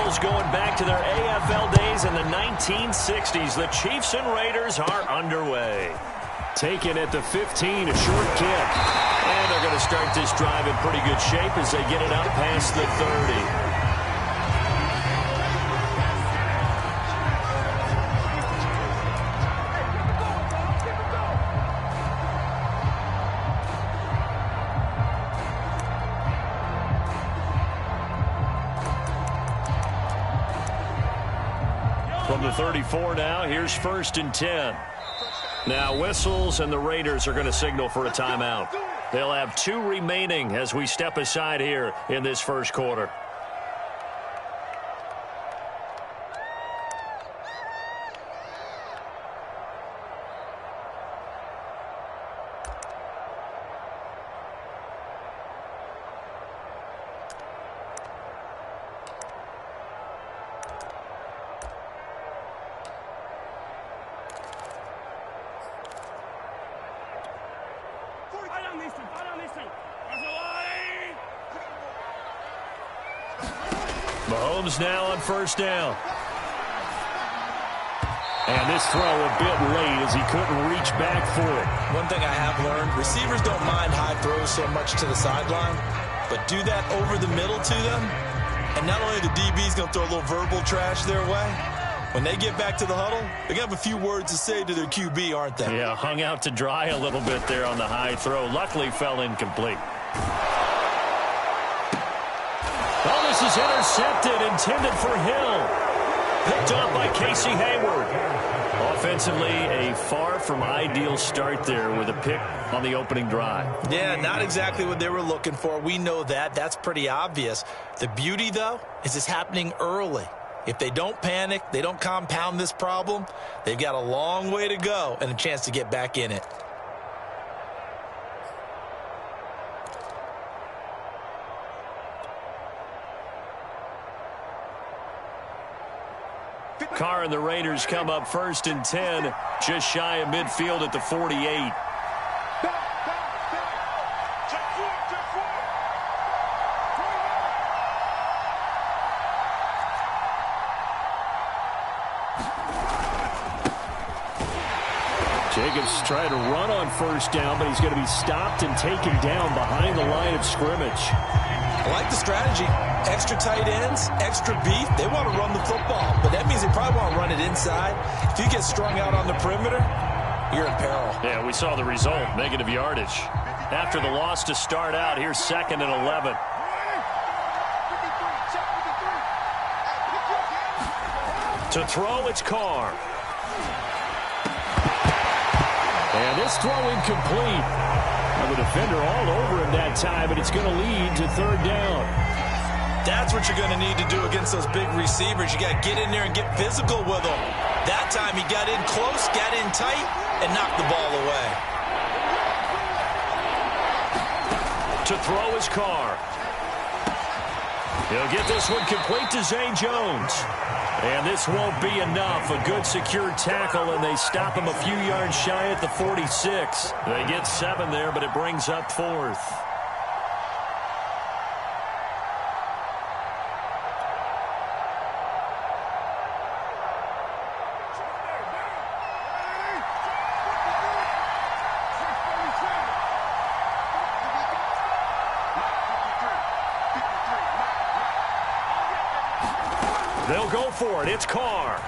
Eagles going back to their AFL days in the 1960s. The Chiefs and Raiders are underway. Taken at the 15, a short kick. And they're going to start this drive in pretty good shape as they get it up past the 30. From the 34 now, here's 1st and 10. Now whistles, and the Raiders are going to signal for a timeout. They'll have 2 remaining as we step aside here in this first quarter. Mahomes now on 1st down. And this throw a bit late as he couldn't reach back for it. One thing I have learned, receivers don't mind high throws so much to the sideline, but do that over the middle to them, and not only the DB's going to throw a little verbal trash their way, when they get back to the huddle, they're going to have a few words to say to their QB, aren't they? Yeah, hung out to dry a little bit there on the high throw. Luckily fell incomplete. Oh, this is intercepted, intended for Hill. Picked up by Casey Hayward. Offensively, a far from ideal start there with a pick on the opening drive. Yeah, not exactly what they were looking for. We know that. That's pretty obvious. The beauty, though, is it's happening early. If they don't panic, they don't compound this problem, they've got a long way to go and a chance to get back in it. Carr and the Raiders come up 1st and 10, just shy of midfield at the 48. Jacobs trying to run on 1st down, but he's going to be stopped and taken down behind the line of scrimmage. I like the strategy. Extra tight ends, extra beef. They want to run the football, but that means they probably want to run it inside. If you get strung out on the perimeter, you're in peril. Yeah, we saw the result, negative yardage. After the loss to start out, here's 2nd and 11. To throw, it's Carr. And this throw incomplete. The defender all over him that time, but it's going to lead to 3rd down. That's what you're going to need to do against those big receivers. You got to get in there and get physical with them. That time he got in close, got in tight, and knocked the ball away. To throw is Carr. He'll get this one complete to Zay Jones. And this won't be enough. A good secure tackle, and they stop him a few yards shy at the 46. They get 7 there, but it brings up 4th. They'll go for it. It's Carr.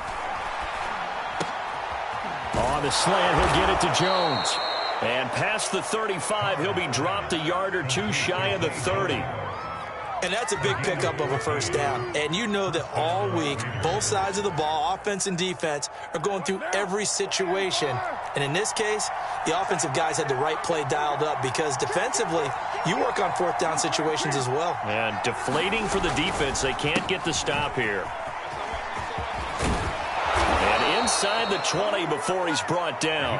On the slant, he'll get it to Jones. And past the 35, he'll be dropped a yard or 2 shy of the 30. And that's a big pickup of a 1st down. And you know that all week, both sides of the ball, offense and defense, are going through every situation. And in this case, the offensive guys had the right play dialed up because defensively, you work on 4th down situations as well. And deflating for the defense. They can't get the stop here. And inside the 20 before he's brought down.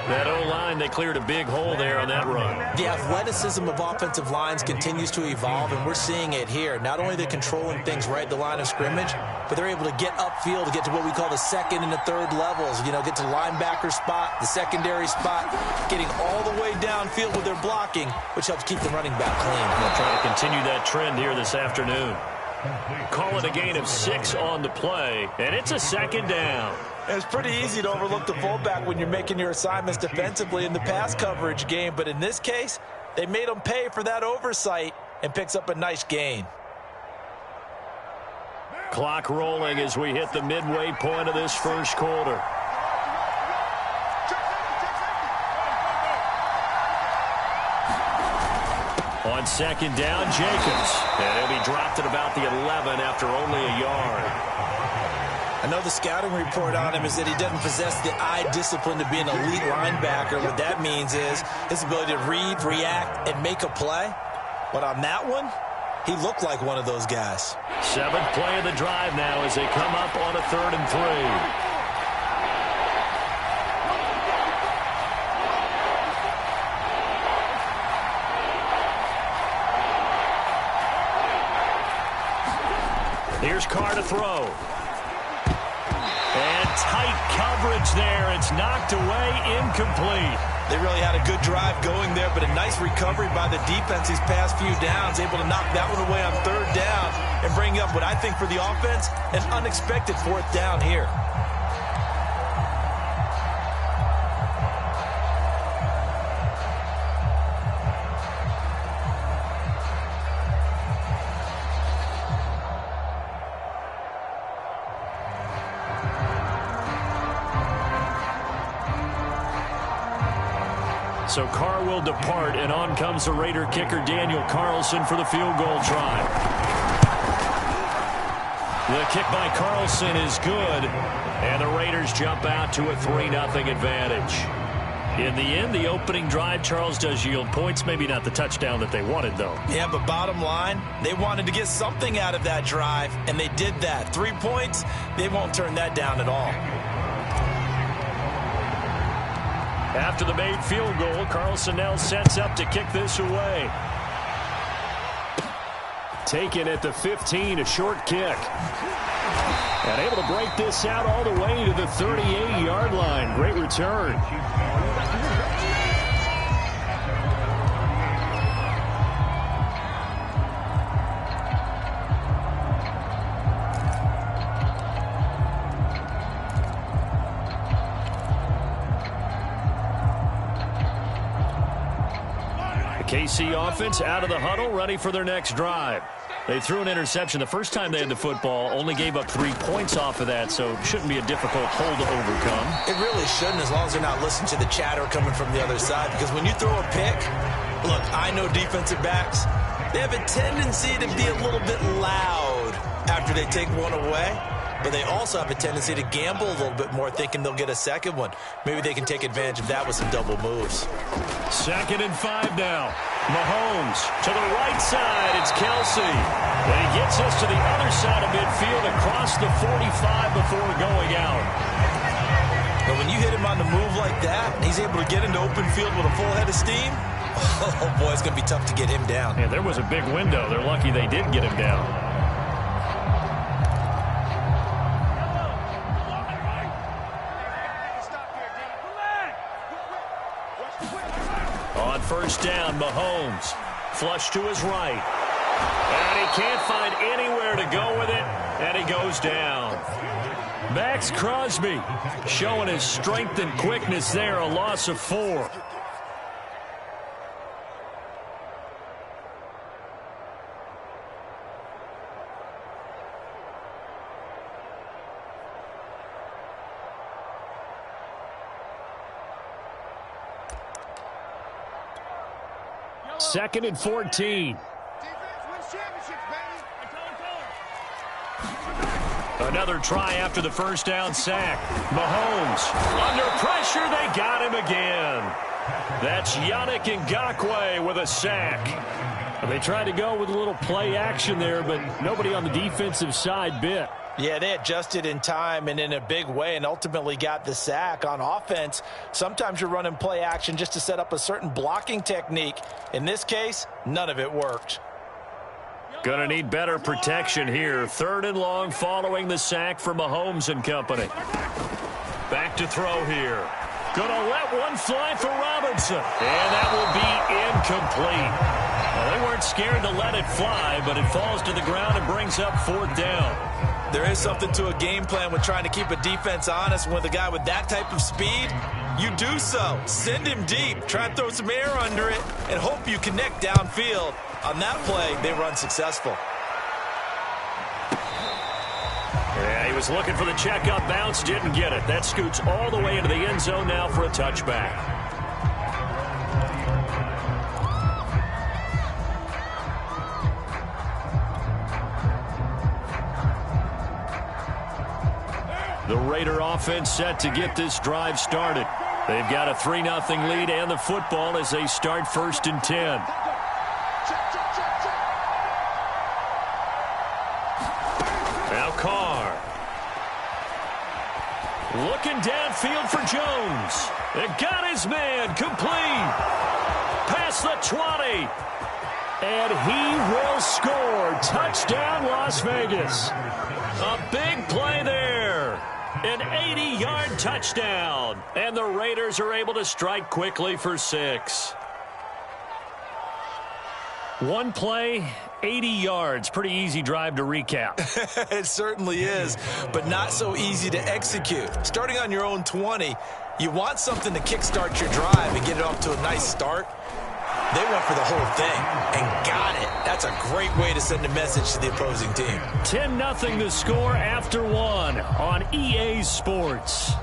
That O-line, they cleared a big hole there on that run. The athleticism of offensive lines continues to evolve, and we're seeing it here. Not only are they controlling things right at the line of scrimmage, but they're able to get upfield to get to what we call the 2nd and the 3rd levels. You know, get to the linebacker spot, the secondary spot, getting all the way downfield with their blocking, which helps keep the running back clean. They'll try to continue that trend here this afternoon. Call it a gain of 6 on the play, and it's a second down. It's pretty easy to overlook the fullback when you're making your assignments defensively in the pass coverage game, but in this case, they made him pay for that oversight and picks up a nice gain. Clock rolling as we hit the midway point of this first quarter. On second down, Jacobs. And he'll be dropped at about the 11 after only a yard. I know the scouting report on him is that he doesn't possess the eye discipline to be an elite linebacker. What that means is his ability to read, react, and make a play. But on that one, he looked like one of those guys. 7th play of the drive now as they come up on a 3rd and 3. Here's Carr to throw. And tight coverage there. It's knocked away, incomplete. They really had a good drive going there, but a nice recovery by the defense these past few downs, able to knock that one away on 3rd down and bring up what I think for the offense, an unexpected 4th down here. So Carr will depart, and on comes the Raider kicker Daniel Carlson for the field goal try. The kick by Carlson is good, and the Raiders jump out to a 3-0 advantage. In the end, the opening drive, Charles, does yield points. Maybe not the touchdown that they wanted, though. Yeah, but bottom line, they wanted to get something out of that drive, and they did that. 3 points, they won't turn that down at all. After the made field goal, Carlson now sets up to kick this away. Taken at the 15, a short kick. And able to break this out all the way to the 38-yard line. Great return. KC offense out of the huddle, ready for their next drive. They threw an interception the first time they had the football, only gave up 3 points off of that, so it shouldn't be a difficult hole to overcome. It really shouldn't, as long as they're not listening to the chatter coming from the other side, because when you throw a pick, look, I know defensive backs, they have a tendency to be a little bit loud after they take one away. But they also have a tendency to gamble a little bit more, thinking they'll get a second one. Maybe they can take advantage of that with some double moves. 2nd and 5 now. Mahomes to the right side. It's Kelsey. And he gets us to the other side of midfield across the 45 before going out. But when you hit him on the move like that, and he's able to get into open field with a full head of steam, oh boy, it's going to be tough to get him down. And there was a big window. They're lucky they did get him down. On 1st down, Mahomes flush to his right. And he can't find anywhere to go with it, and he goes down. Max Crosby showing his strength and quickness there, a loss of 4. Second and 14. Another try after the first down sack. Mahomes under pressure. They got him again. That's Yannick Ngakoue with a sack. They tried to go with a little play action there, but nobody on the defensive side bit. Yeah, they adjusted in time and in a big way and ultimately got the sack. On offense, sometimes you're running play action just to set up a certain blocking technique. In this case, none of it worked. Gonna need better protection here. 3rd and long following the sack for Mahomes and company. Back to throw here. Gonna let one fly for Robinson. And that will be incomplete. Well, they weren't scared to let it fly, but it falls to the ground and brings up 4th down. There is something to a game plan with trying to keep a defense honest. With a guy with that type of speed, you do so. Send him deep, try and throw some air under it, and hope you connect downfield. On that play, they were unsuccessful. Yeah, he was looking for the checkup bounce, didn't get it. That scoots all the way into the end zone now for a touchback. The Raider offense set to get this drive started. They've got a 3-0 lead and the football as they start 1st and 10. Now Carr. Looking downfield for Jones. It got his man complete. Past the 20. And he will score. Touchdown, Las Vegas. A big play there. An 80-yard touchdown. And the Raiders are able to strike quickly for 6. One play, 80 yards. Pretty easy drive to recap. It certainly is, but not so easy to execute. Starting on your own 20, you want something to kickstart your drive and get it off to a nice start. They went for the whole thing and got it. That's a great way to send a message to the opposing team. 10-0 the score after 1 on EA Sports.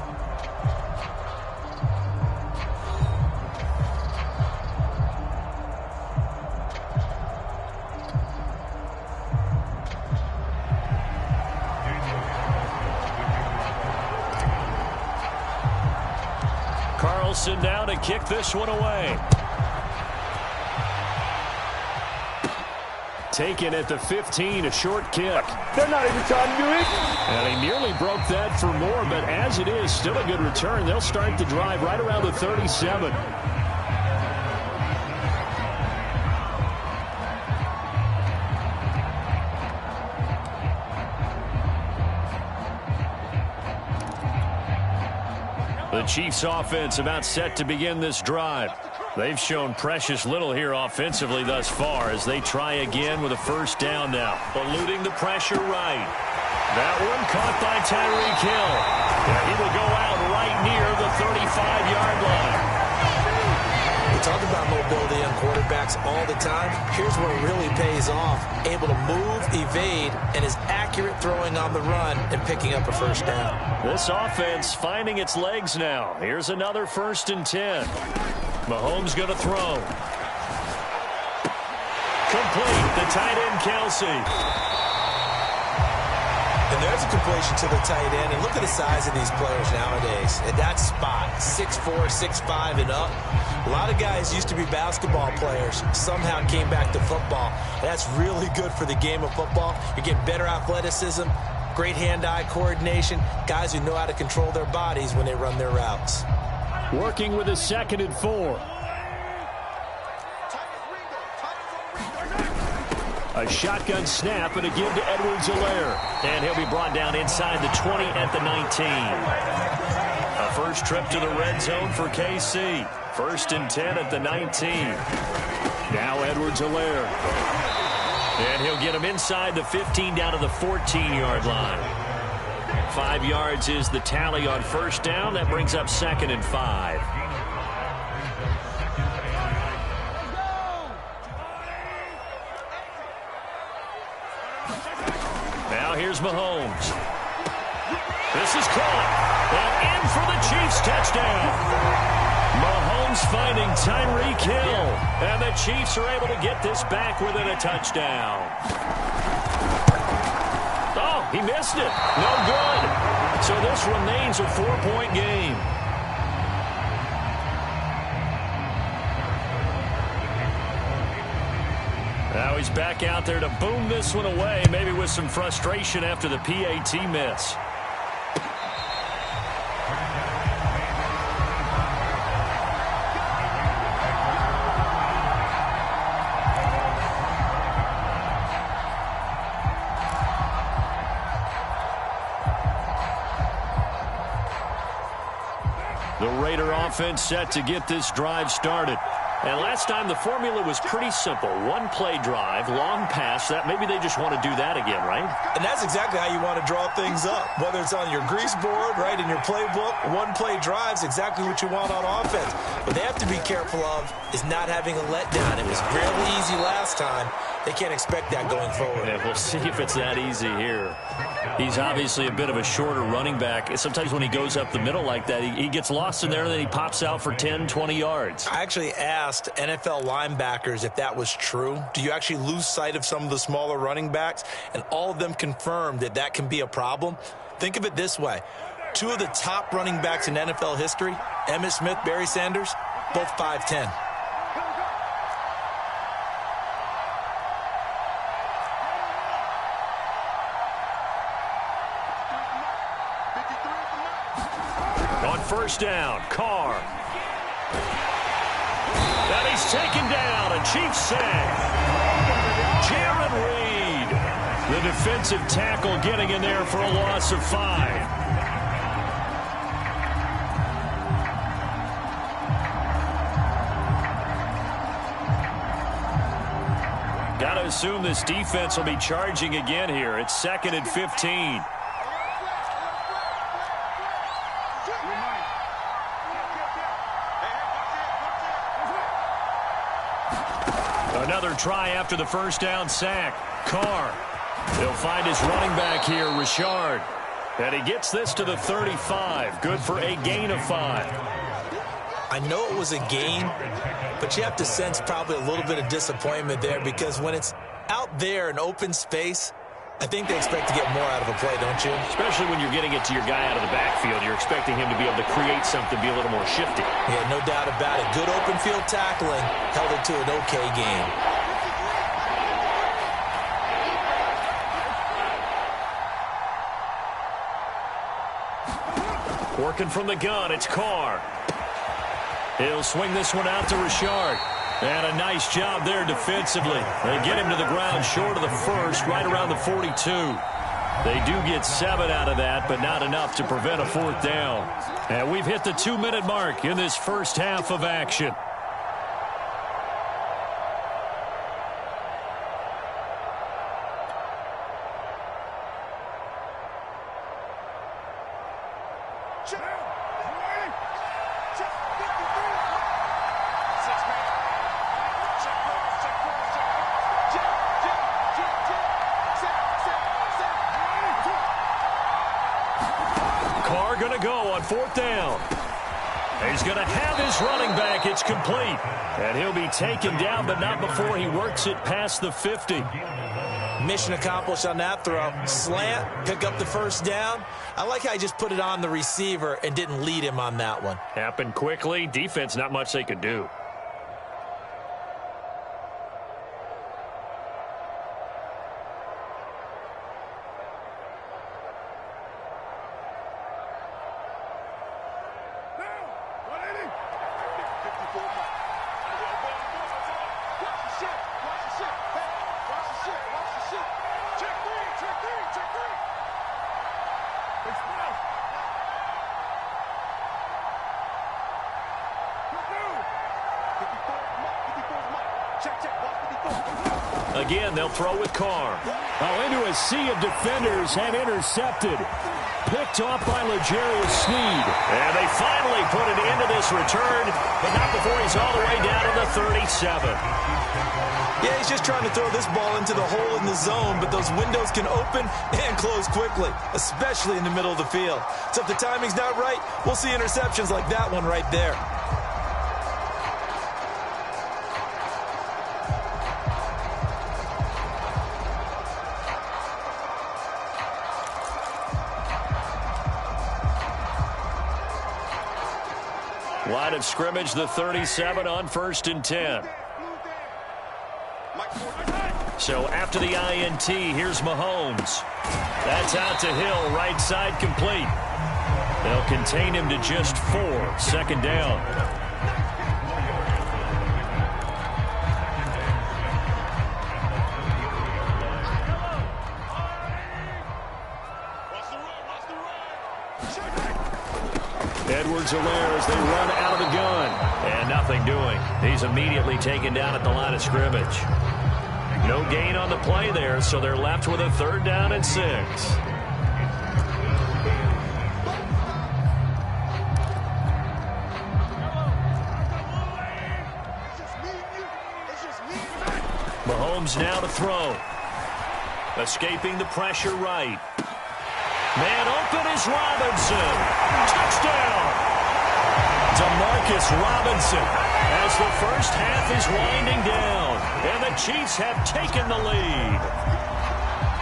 Carlson now to kick this one away. Taken at the 15, a short kick. They're not even trying to do it. And he nearly broke that for more, but as it is, still a good return. They'll start the drive right around the 37. The Chiefs offense about set to begin this drive. They've shown precious little here offensively thus far as they try again with a 1st down now. Eluding the pressure right. That one caught by Tyreek Hill. And he will go out right near the 35-yard line. We talk about mobility on quarterbacks all the time. Here's where it really pays off. Able to move, evade, and is accurate throwing on the run and picking up a 1st down. This offense finding its legs now. Here's another 1st and 10. Mahomes going to throw. Complete. The tight end, Kelsey. And there's a completion to the tight end. And look at the size of these players nowadays. At that spot, 6'4", 6'5", and up. A lot of guys used to be basketball players. Somehow came back to football. That's really good for the game of football. You're getting better athleticism, great hand-eye coordination, guys who know how to control their bodies when they run their routes. Working with a 2nd and 4. A shotgun snap and a give to Edwards-Helaire. And he'll be brought down inside the 20 at the 19. A first trip to the red zone for KC. 1st and 10 at the 19. Now Edwards-Helaire. And he'll get him inside the 15 down to the 14-yard line. 5 yards is the tally on 1st down. That brings up 2nd and 5. Now here's Mahomes. This is caught. And in for the Chiefs touchdown. Mahomes finding Tyreek Hill. And the Chiefs are able to get this back within a touchdown. Oh, he missed it. No good. So this remains a 4-point game. Now he's back out there to boom this one away, maybe with some frustration after the PAT miss. The Raider offense set to get this drive started. And last time the formula was pretty simple. One play drive, long pass. That maybe they just want to do that again, right? And that's exactly how you want to draw things up. Whether it's on your grease board, right, in your playbook, one play drive's exactly what you want on offense. What they have to be careful of is not having a letdown. It was fairly easy last time. They can't expect that going forward. Yeah, we'll see if it's that easy here. He's obviously a bit of a shorter running back. Sometimes when he goes up the middle like that, he gets lost in there, and then he pops out for 10, 20 yards. I actually asked NFL linebackers if that was true. Do you actually lose sight of some of the smaller running backs? And all of them confirmed that that can be a problem. Think of it this way. Two of the top running backs in NFL history, Emmitt Smith, Barry Sanders, both 5'10". First down, Carr. And he's taken down, a Chiefs sack. Jaron Reed, the defensive tackle, getting in there for a loss of 5. Got to assume this defense will be charging again here. It's 2nd and 15. Another try after the first down sack. Carr. He'll find his running back here, Richard. And he gets this to the 35. Good for a gain of 5. I know it was a gain, but you have to sense probably a little bit of disappointment there, because when it's out there in open space, I think they expect to get more out of a play, don't you? Especially when you're getting it to your guy out of the backfield. You're expecting him to be able to create something, be a little more shifty. Yeah, no doubt about it. Good open field tackling held it to an okay game. Working from the gun, it's Carr. He'll swing this one out to Richard. And a nice job there defensively. They get him to the ground short of the first, right around the 42. They do get 7 out of that, but not enough to prevent a 4th down. And we've hit the 2-minute mark in this first half of action. Going to go on 4th down. He's going to have his running back. It's complete. And he'll be taken down, but not before he works it past the 50. Mission accomplished on that throw. Slant, pick up the first down. I like how he just put it on the receiver and didn't lead him on that one. Happened quickly. Defense, not much they could do. Again, they'll throw with Carr. Oh, into a sea of defenders and intercepted. Picked off by Legit Sneed. And they finally put an end to this return, but not before he's all the way down to the 37. Yeah, he's just trying to throw this ball into the hole in the zone, but those windows can open and close quickly, especially in the middle of the field. So if the timing's not right, we'll see interceptions like that one right there. Line of scrimmage, the 37 on 1st and 10. So after the INT, here's Mahomes. That's out to Hill, right side complete. They'll contain him to just 4. 2nd down. Edwards-Helaire as they run out of the gun. And nothing doing. He's immediately taken down at the line of scrimmage. No gain on the play there, so they're left with a 3rd down and 6. Mahomes now to throw. Escaping the pressure right. Man open is Robinson. Touchdown! Demarcus Robinson as the first half is winding down. And the Chiefs have taken the lead.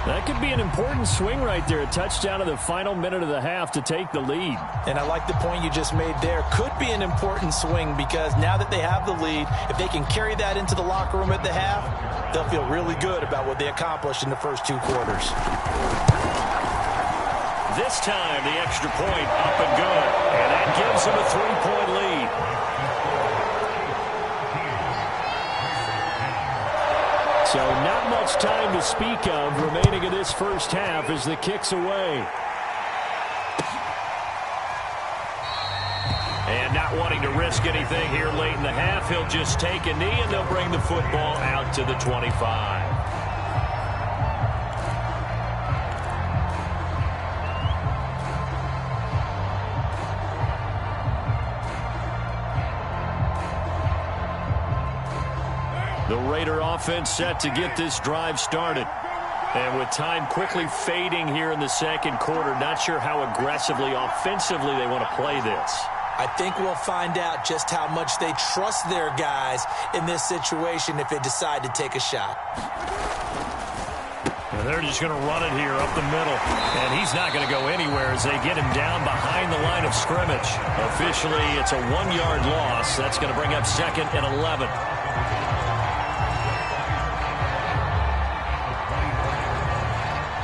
That could be an important swing right there. A touchdown in the final minute of the half to take the lead. And I like the point you just made there. Could be an important swing because now that they have the lead, if they can carry that into the locker room at the half, they'll feel really good about what they accomplished in the first 2 quarters. This time, the extra point up and good. And that gives them a 3-point lead. So not much time to speak of remaining in this first half as the kick's away. And not wanting to risk anything here late in the half, he'll just take a knee and they'll bring the football out to the 25. The Raider offense set to get this drive started. And with time quickly fading here in the second quarter, not sure how aggressively, offensively they want to play this. I think we'll find out just how much they trust their guys in this situation if they decide to take a shot. And they're just going to run it here up the middle. And he's not going to go anywhere as they get him down behind the line of scrimmage. Officially, it's a 1-yard loss. That's going to bring up 2nd and 11.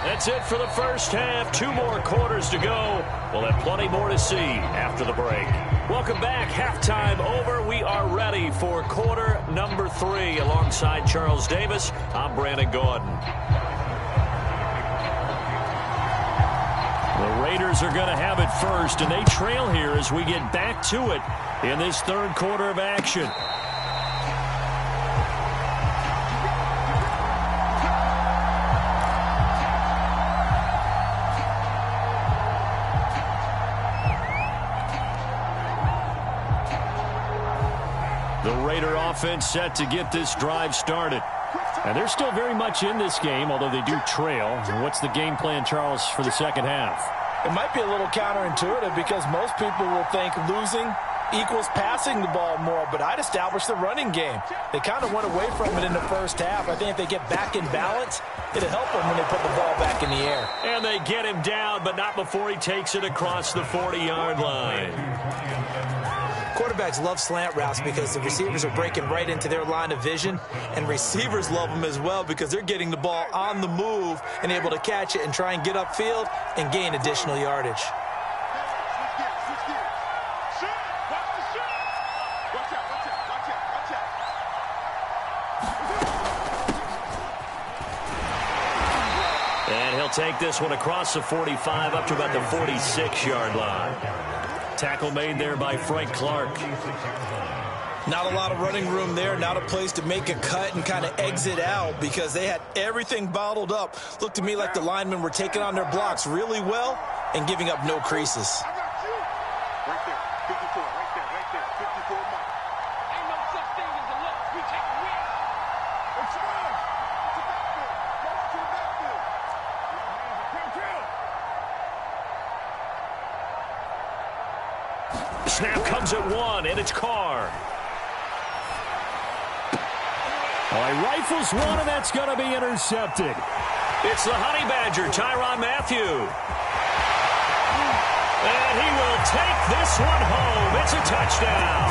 That's it for the first half. 2 more quarters to go. We'll have plenty more to see after the break. Welcome back. Halftime over. We are ready for quarter number 3. Alongside Charles Davis, I'm Brandon Gordon. The Raiders are going to have it first, and they trail here as we get back to it in this 3rd quarter of action. Offense set to get this drive started. And they're still very much in this game, although they do trail. What's the game plan, Charles, for the second half? It might be a little counterintuitive because most people will think losing equals passing the ball more, but I'd establish the running game. They kind of went away from it in the first half. I think if they get back in balance, it'll help them when they put the ball back in the air. And they get him down, but not before he takes it across the 40-yard line. Quarterbacks love slant routes because the receivers are breaking right into their line of vision, and receivers love them as well because they're getting the ball on the move and able to catch it and try and get upfield and gain additional yardage. And he'll take this one across the 45 up to about the 46-yard line. Tackle made there by Frank Clark. Not a lot of running room there, not a place to make a cut and kind of exit out because they had everything bottled up. Looked to me like the linemen were taking on their blocks really well and giving up no creases. Right there, 54, right there, 54 mark. Ain't no such thing as a loss. We take a win. What's wrong? To the backfield. Go to the backfield. Snap comes at 1, and it's Carr. Oh, he rifles one, and that's going to be intercepted. It's the Honey Badger, Tyrann Mathieu. And he will take this one home. It's a touchdown.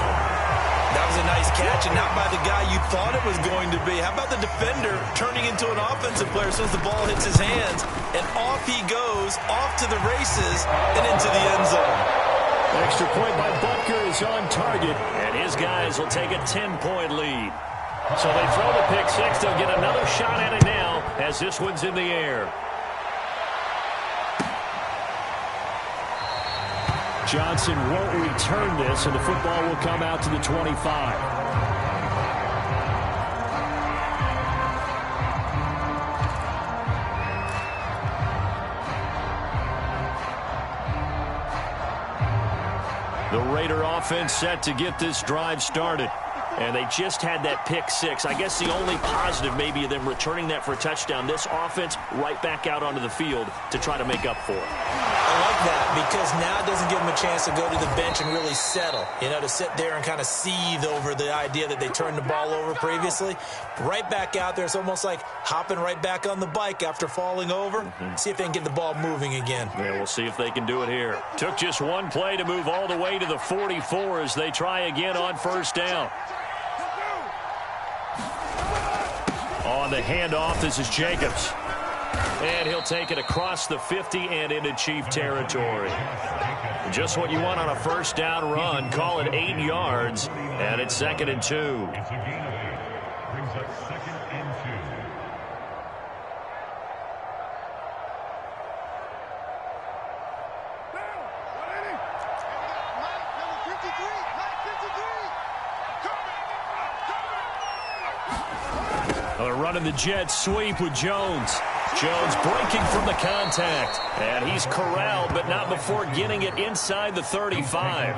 That was a nice catch, and not by the guy you thought it was going to be. How about the defender turning into an offensive player as soon as the ball hits his hands? And off he goes, off to the races, and into the end zone. Extra point by Butker is on target, and his guys will take a 10-point lead. So they throw the pick six. They'll get another shot at it now as this one's in the air. Johnson won't return this, and the football will come out to the 25. The Raider offense set to get this drive started. And they just had that pick six. I guess the only positive maybe of them returning that for a touchdown. This offense right back out onto the field to try to make up for it. I like that because now it doesn't give them a chance to go to the bench and really settle. You know, to sit there and kind of seethe over the idea that they turned the ball over previously. Right back out there. It's almost like hopping right back on the bike after falling over. See if they can get the ball moving again. Yeah, we'll see if they can do it here. Took just one play to move all the way to the 44 as they try again on first down. On the handoff, this is Jacobs. And he'll take it across the 50 and into Chief territory. Just what you want on a first down run. Call it 8 yards, and it's 2nd and 2. They're running the jet sweep with Jones. Jones breaking from the contact. And he's corralled, but not before getting it inside the 35.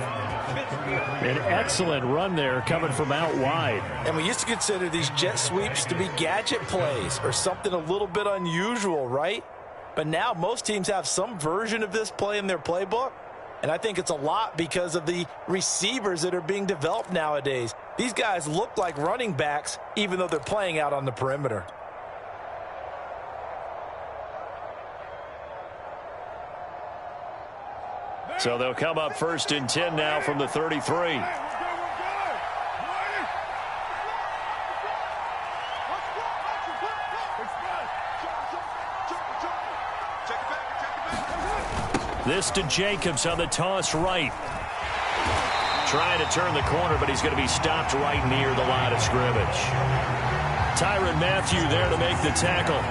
An excellent run there coming from out wide. And we used to consider these jet sweeps to be gadget plays or something a little bit unusual, right? But now most teams have some version of this play in their playbook. And I think it's a lot because of the receivers that are being developed nowadays. These guys look like running backs even though they're playing out on the perimeter. So they'll come up 1st and 10 now from the 33. This to Jacobs on the toss right. Trying to turn the corner, but he's going to be stopped right near the line of scrimmage. Tyrann Mathieu there to make the tackle.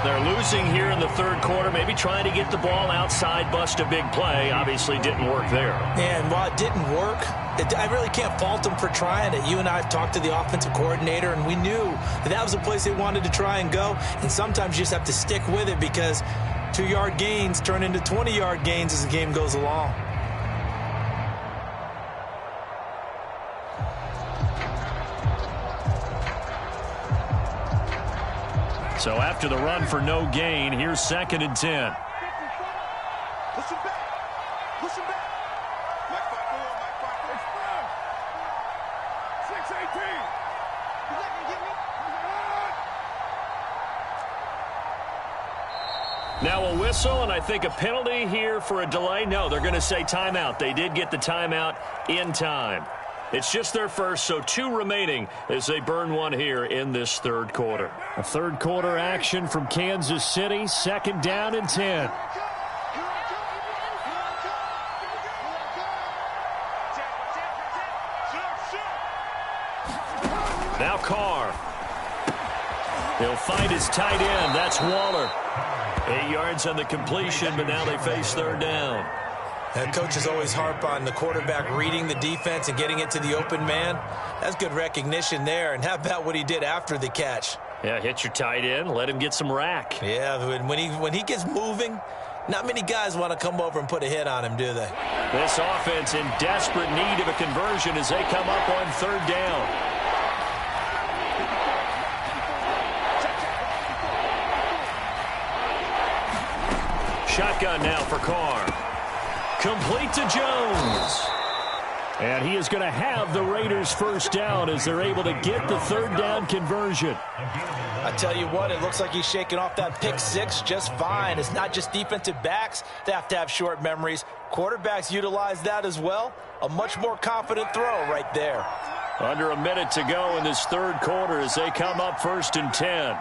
They're losing here in the 3rd quarter, maybe trying to get the ball outside, bust a big play. Obviously didn't work there. And while it didn't work, I really can't fault them for trying it. You and I have talked to the offensive coordinator, and we knew that was the place they wanted to try and go. And sometimes you just have to stick with it because 2-yard gains turn into 20-yard gains as the game goes along. So after the run for no gain, here's 2nd and 10. Push him back. Push him back. Mike 5-4, Mike 5-4. 6-18. You let me get me? Now a whistle, and I think a penalty here for a delay. No, they're going to say timeout. They did get the timeout in time. It's just their first, so 2 remaining as they burn one here in this 3rd quarter. A 3rd quarter action from Kansas City, 2nd down and 10. Now Carr. He'll find his tight end. That's Waller. 8 yards on the completion, but now they face 3rd down. Coaches always harp on the quarterback reading the defense and getting it to the open man. That's good recognition there. And how about what he did after the catch? Yeah, hit your tight end, let him get some rack. Yeah, when he gets moving, not many guys want to come over and put a hit on him, do they? This offense in desperate need of a conversion as they come up on 3rd down. Shotgun now for Carr. Complete to Jones. And he is going to have the Raiders' 1st down as they're able to get the 3rd down conversion. I tell you what, it looks like he's shaking off that pick 6 just fine. It's not just defensive backs that have to have short memories. Quarterbacks utilize that as well. A much more confident throw right there. Under a minute to go in this 3rd quarter as they come up 1st and 10.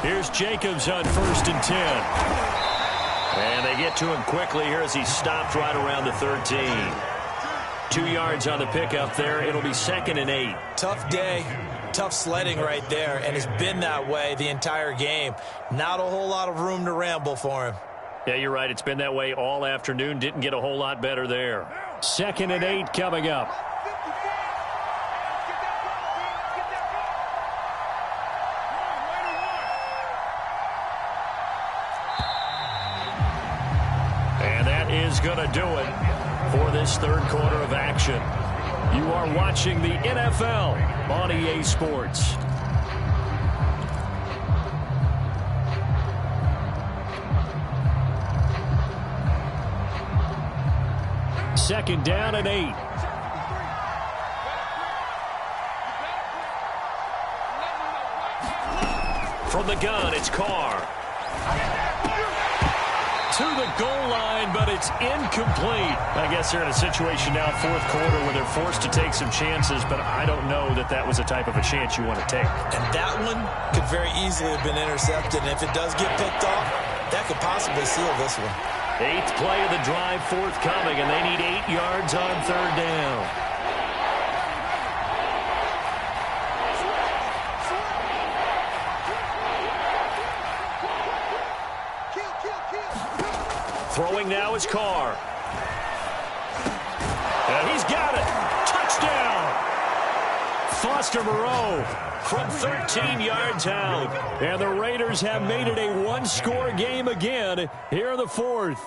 Here's Jacobs on 1st and 10. And they get to him quickly here as he's stopped right around the 13. 2 yards on the pickup there. It'll be 2nd and 8. Tough day, tough sledding right there, and it's been that way the entire game. Not a whole lot of room to ramble for him. Yeah, you're right. It's been that way all afternoon. Didn't get a whole lot better there. 2nd and 8 coming up. And that is going to do it for this third quarter of action. You are watching the NFL on EA Sports. Second down and 8. From the gun, it's Carr. To the goal line, but it's incomplete. I guess they're in a situation now, fourth quarter, where they're forced to take some chances, but I don't know that that was the type of a chance you want to take. And that one could very easily have been intercepted, and if it does get picked off, that could possibly seal this one. 8th play of the drive forthcoming, and they need 8 yards on third down. Throwing now is Carr. And he's got it. Touchdown. Foster Moreau from 13 yards out. And the Raiders have made it a one-score game again here in the fourth.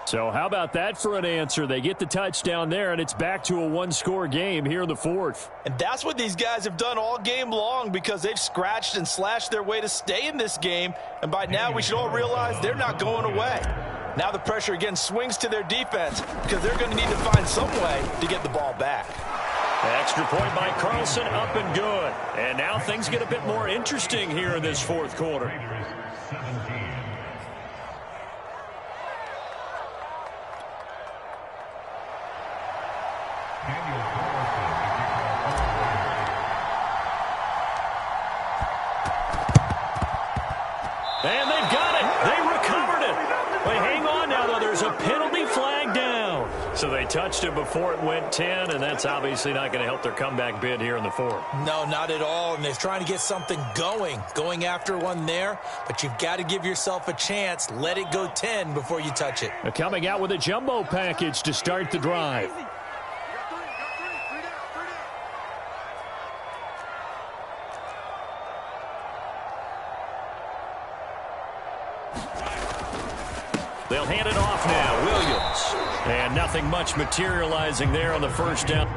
So how about that for an answer? They get the touchdown there, and it's back to a one-score game here in the fourth. And that's what these guys have done all game long, because they've scratched and slashed their way to stay in this game. And by now, we should all realize they're not going away. Now the pressure again swings to their defense, because they're going to need to find some way to get the ball back. Extra point by Carlson, up and good. And now things get a bit more interesting here in this fourth quarter. And they've got it. They recovered it. Wait, hang on now, though. There's a penalty flag down. So they touched it before it went 10, and that's obviously not going to help their comeback bid here in the fourth. No, not at all. And they're trying to get something going after one there. But you've got to give yourself a chance. Let it go 10 before you touch it. They're coming out with a jumbo package to start the drive. They'll hand it off now. Williams. And nothing much materializing there on the first down.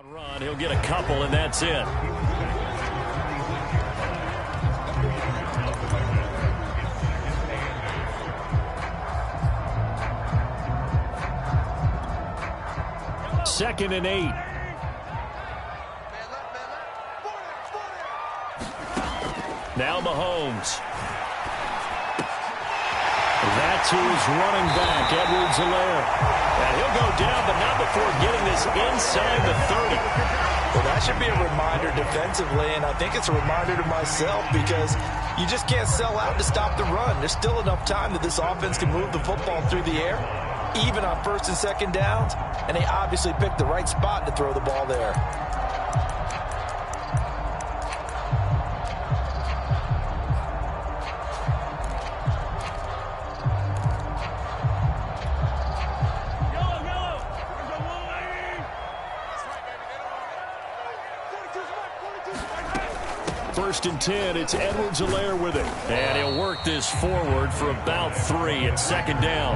Run, he'll get a couple, and that's it. Second and 8. Now Mahomes. That's who's running back, Edwards-Helaire. And he'll go down, but not before getting this inside the 30. Well, that should be a reminder defensively, and I think it's a reminder to myself, because you just can't sell out to stop the run. There's still enough time that this offense can move the football through the air, even on first and second downs, and they obviously picked the right spot to throw the ball there. First and 10, it's Edwards-Helaire with it. And he'll work this forward for about 3 at second down.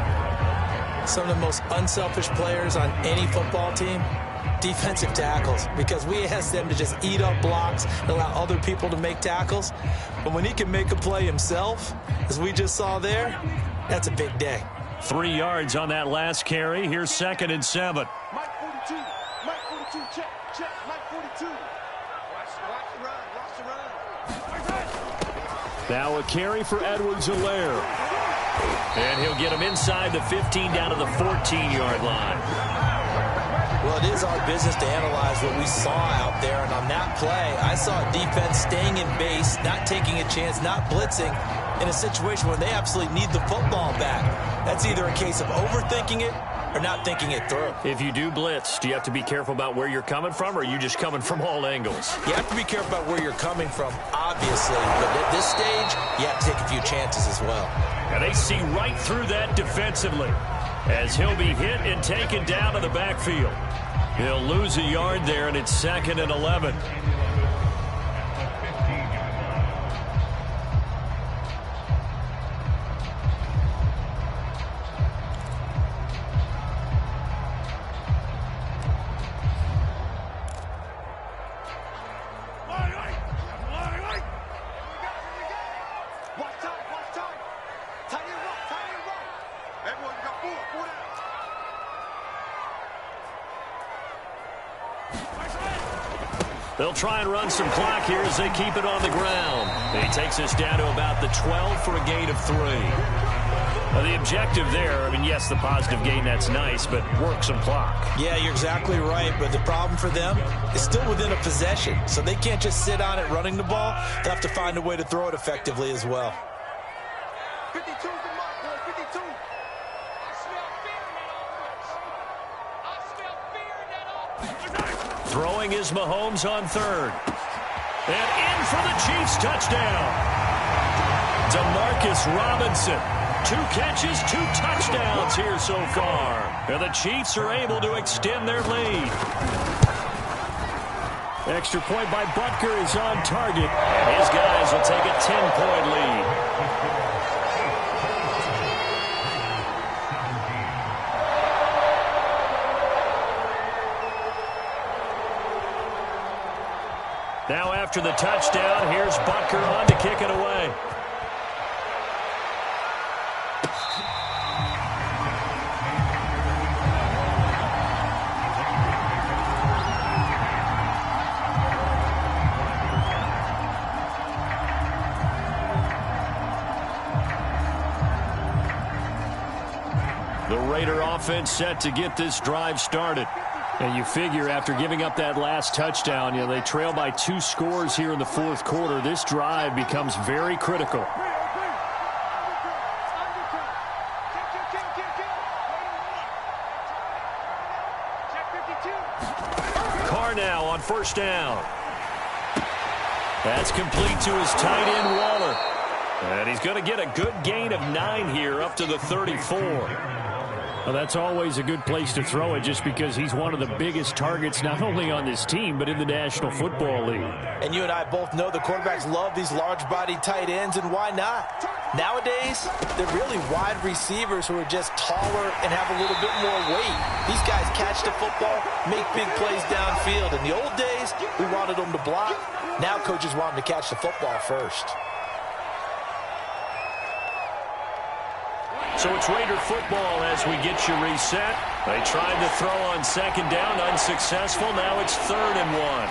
Some of the most unselfish players on any football team, defensive tackles, because we ask them to just eat up blocks and allow other people to make tackles. But when he can make a play himself, as we just saw there, that's a big day. 3 yards on that last carry. Here's second and 7. Mike 42. Mike 42. Check. Check. Mike 42. Watch the run. Now a carry for Edwards-Helaire. And he'll get him inside the 15 down to the 14-yard line. Well, it is our business to analyze what we saw out there. And on that play, I saw a defense staying in base, not taking a chance, not blitzing, in a situation where they absolutely need the football back. That's either a case of overthinking it or not thinking it through. If you do blitz, do you have to be careful about where you're coming from, or are you just coming from all angles? You have to be careful about where you're coming from, obviously. But at this stage, you have to take a few chances as well. And they see right through that defensively, as he'll be hit and taken down to the backfield. He'll lose a yard there, and it's second and 11. They'll try and run some clock here as they keep it on the ground. He takes us down to about the 12 for a gain of 3. The objective there, I mean, yes, the positive gain, that's nice, but work some clock. Yeah, you're exactly right, but the problem for them is still within a possession, so they can't just sit on it running the ball. They'll have to find a way to throw it effectively as well. 52's the mark, boy, 52. I smell fear in that offense. Throwing is Mahomes on third. And in for the Chiefs touchdown. Demarcus Robinson. 2 catches, 2 touchdowns here so far. And the Chiefs are able to extend their lead. Extra point by Butker is on target. And his guys will take a 10-point lead. Now after the touchdown, here's Butker on to kick it away. The Raider offense set to get this drive started. And you figure after giving up that last touchdown, they trail by 2 scores here in the fourth quarter. This drive becomes very critical. Carr now on first down. That's complete to his tight end, Waller. And he's going to get a good gain of 9 here up to the 34. Well, that's always a good place to throw it just because he's one of the biggest targets not only on this team but in the National Football League. And you and I both know the quarterbacks love these large-bodied tight ends, and why not? Nowadays, they're really wide receivers who are just taller and have a little bit more weight. These guys catch the football, make big plays downfield. In the old days, we wanted them to block. Now coaches want them to catch the football first. So it's Raider football as we get you reset. They tried to throw on second down, unsuccessful. Now it's 3rd and 1.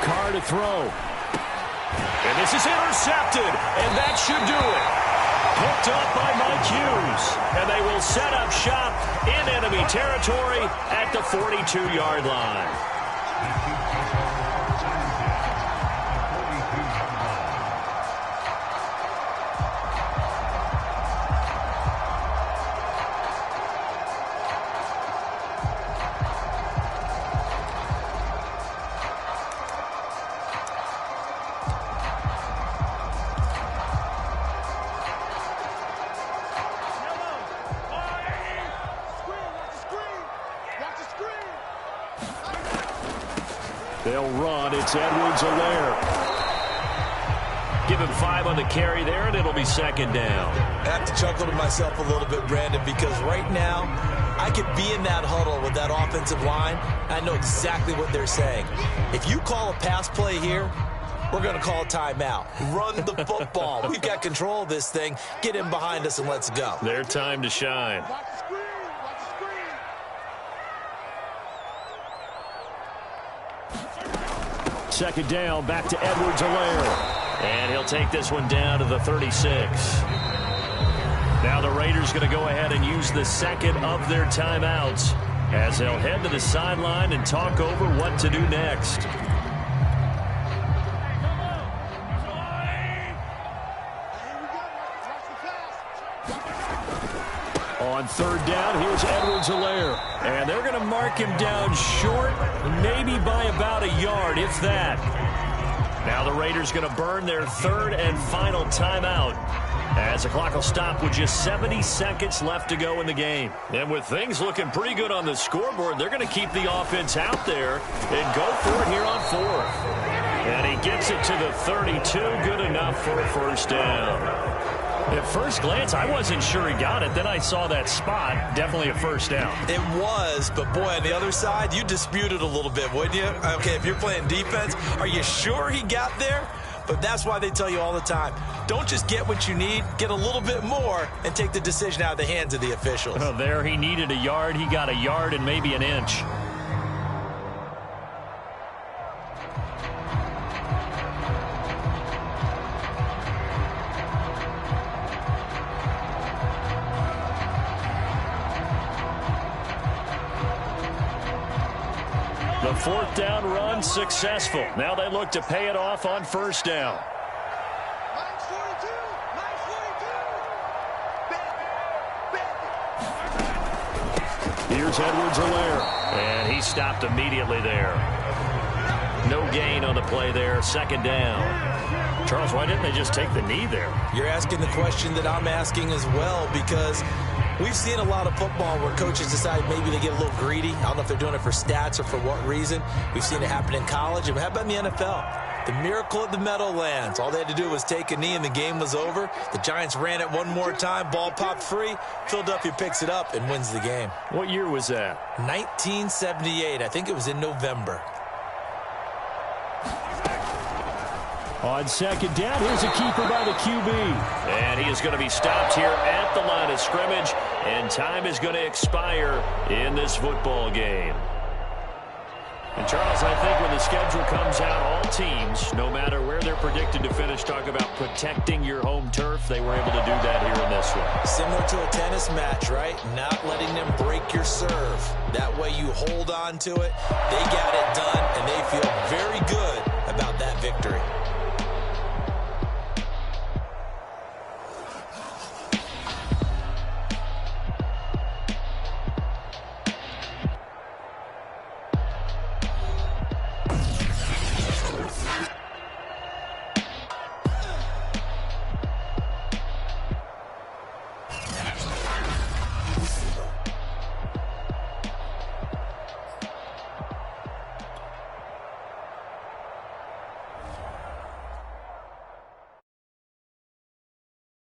Carr to throw. And this is intercepted, and that should do it. Hooked up by Mike Hughes. And they will set up shop in enemy territory at the 42-yard line. They'll run. It's Edwards-Helaire. Give him 5 on the carry there, and it'll be second down. I have to chuckle to myself a little bit, Brandon, because right now I could be in that huddle with that offensive line. I know exactly what they're saying. If you call a pass play here, we're going to call a timeout. Run the football. We've got control of this thing. Get in behind us and let's go. Their time to shine. Watch the screen. Watch the screen. Second down, back to Edwards-Helaire. And he'll take this one down to the 36. Now the Raiders going to go ahead and use the second of their timeouts as they'll head to the sideline and talk over what to do next. On third down, here's Edwards-Helaire. And they're going to mark him down short, maybe by about a yard, if that. Now the Raiders going to burn their third and final timeout as the clock will stop with just 70 seconds left to go in the game. And with things looking pretty good on the scoreboard, they're going to keep the offense out there and go for it here on fourth. And he gets it to the 32, good enough for a first down. At first glance, I wasn't sure he got it. Then I saw that spot. Definitely a first down. It was, but boy, on the other side, you disputed a little bit, wouldn't you? Okay, if you're playing defense, are you sure he got there? But that's why they tell you all the time, don't just get what you need, get a little bit more, and take the decision out of the hands of the officials. Oh, there he needed a yard. He got a yard and maybe an inch. The fourth down run successful. Now they look to pay it off on first down. Minus 42. Minus 42. Here's Edwards-Helaire. And he stopped immediately there. No gain on the play there. Second down. Charles, why didn't they just take the knee there? You're asking the question that I'm asking as well, because we've seen a lot of football where coaches decide maybe they get a little greedy. I don't know if they're doing it for stats or for what reason. We've seen it happen in college. And how about in the NFL? The miracle at the Meadowlands. All they had to do was take a knee and the game was over. The Giants ran it one more time. Ball popped free. Philadelphia picks it up and wins the game. What year was that? 1978. I think it was in November. On second down, here's a keeper by the QB. And he is going to be stopped here at the line of scrimmage. And time is going to expire in this football game. And, Charles, I think when the schedule comes out, all teams, no matter where they're predicted to finish, talk about protecting your home turf. They were able to do that here in this one. Similar to a tennis match, right? Not letting them break your serve. That way you hold on to it. They got it done, and they feel very good about that victory.